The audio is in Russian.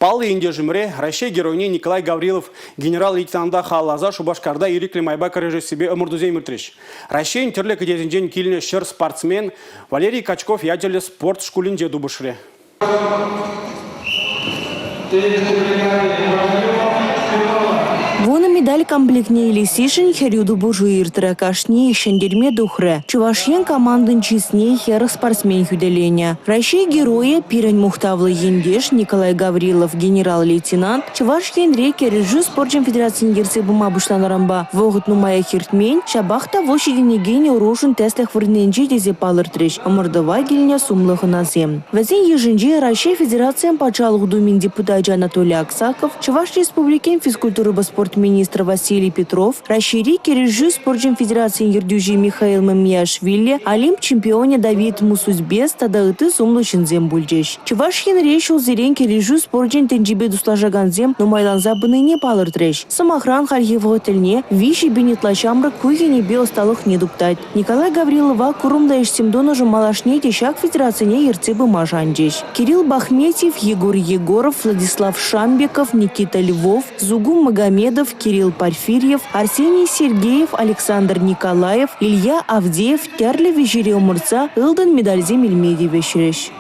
Палы инде жимре, Россия геройне Николай Гаврилов, генерал-лейтенанта Халаза, Шубашкарда, Ирикле Майбак, режиссер себе Амурдузей Миртрич. Россия терле кедезинжен килне шер спортсмен, Валерий Качков, ядерле спорт шкулинде дубышре. Вона медаль комплектне или сишен херюду бужуир тракашни шендерме духре. Чувашьен командын чисне хер спортсмен хюделения. Россия героя пирань мухтавлы ендеш Николай Гаврилов, генерал-лейтенант. Чувашьен реки режу спортчен федерации герцы бумабуштан рамба. Вогут нумая хиртмень, шабахта вошидине гене урушен тестлях вырненчи дезе палыртреш. Амурдова гильня сумлыхы назем. Вазин ежинже Россия федерациям пачалых думин депутат Анатолий Аксаков, Чуваш республикен физкультуры спорт министр Василий Петров, расшири кережу спортчен федерации Ердюжи Михаил Мамияшвили, Олимп чемпионе Давид Мусузбес, тадагыты сумлышын зем бульдеш. Чувашьен решил зерен кережу спортчен тенджибе дусложаган зем, но майланза быныне палыртреш. Самохран харьевого тельне, виши бенетлачамры куйгене бел сталых не дуптать. Николай Гаврилова курумда эшсемдона же малашне тещак федерации ерцебы мажанджеш. Кирилл Бахметьев, Егор Егоров, Владислав Шамбеков, Никита Львов, Зугум Магомедов, Кирилл Порфирьев, Арсений Сергеев, Александр Николаев, Илья Авдеев, Тярле Вежире Умырца, Илдан медальзе Мельмедеве шереш.